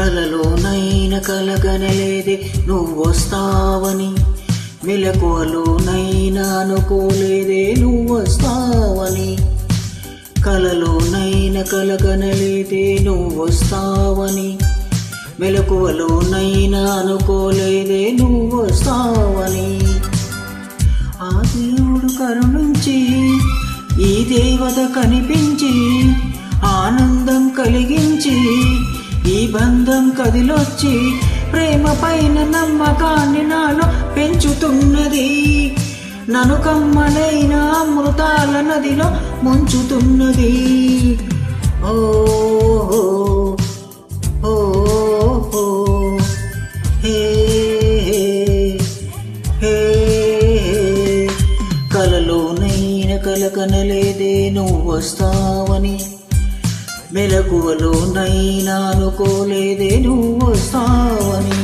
కలలోనైనా కలగనలేదే నువ్వొస్తావని, మెలకువలోనైనా అనుకోలేదే నువ్వొస్తావని. కలలోనైనా కలగనలేదే నువ్వొస్తావని, మెలకువలోనైనా అనుకోలేదే నువ్వొస్తావని. ఆ దేవుడు కరుణించి ఈ దేవత కనిపించి ఆనందం కలిగించి ఈ బంధం కదిలొచ్చి ప్రేమ పైన నమ్మకాన్ని నాలో పెంచుతున్నది. నన్ను కమ్మనైన అమృతాల నదిలో ముంచుతున్నది. ఓ ఓ ఓ హే హే కలలోనైనా కలకనలేదే నువ్వొస్తావని, మెలకువలోనైనా అనుకోలేదే నువ్వొస్తావని.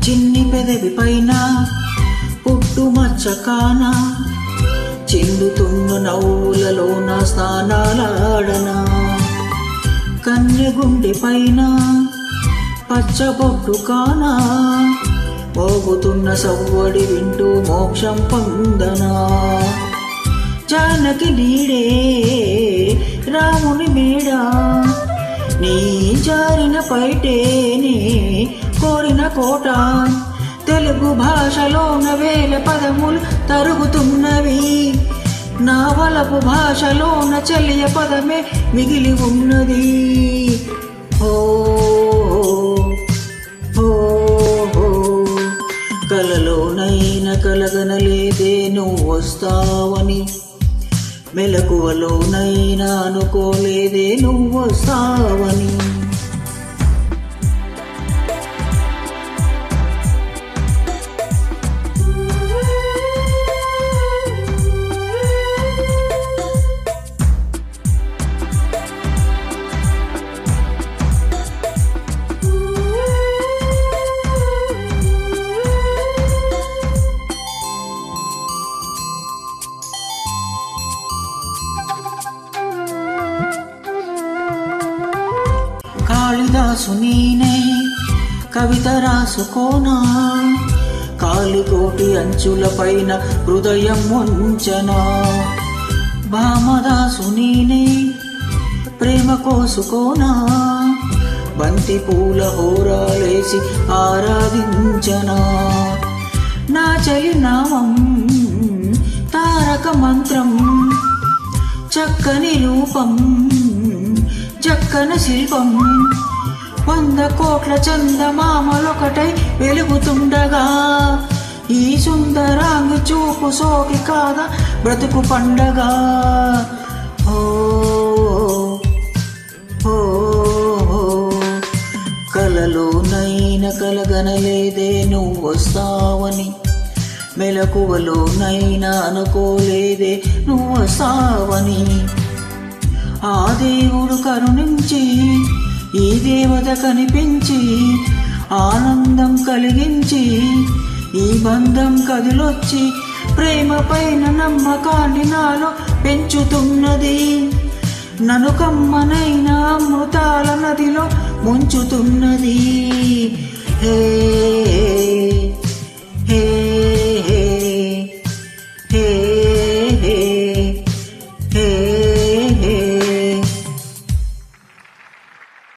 చిన్ని పెదవి పైన పుట్టుమచ్చ కాన, చిందుతున్న నవ్వులలోన స్నానాలాడనా. కన్నె గుండె పైన పచ్చబొట్టు కాన, మోగుతున్న సవ్వడి వింటూ మోక్షం పొందనా. జానకి నీడే రాముని మేడ, నీ జారిన పైటేనే కోరిన కోట. తెలుగు భాషలోన వేల పదములు తరుగుతున్నవి, నా వలపు భాషలోన చెలియ పదమే మిగిలి ఉన్నది. ఓ ఓ కలలోనైనా కలగనలేదే నువ్వొస్తావని, మెలకువలోనైనా అనుకోలేదే నువ్వొస్తావని. కాళిదాసు నేనై కవిత రాసుకోనా, కాలికోటి అంచుల పైన హృదయం ఉంచనా. భామదాసు నేనై ప్రేమ కోసుకోనా, బంతి పూల హోరాలేసి ఆరాధించనా. నా చలి నామం తారక మంత్రం, చక్కని రూపం చక్కన శిల్పం. 100 కోట్ల చందమామలొకటై వెలుగుతుండగా, ఈ సుందరాంగి చూపు సోకి కాదా బ్రతుకు పండగ. ఓ ఓ కలలోనైనా కలగనలేదే నువ్వొస్తావని, మెలకువలోనైనా అనుకోలేదే నువ్వొస్తావని. ఆ దేవుడు కరుణించి ఈ దేవత కనిపించి ఆనందం కలిగించి ఈ బంధం కదిలొచ్చి ప్రేమ పైన నమ్మకాన్ని నాలో పెంచుతున్నది. నన్ను కమ్మనైన అమృతాల నదిలో ముంచుతున్నది. హే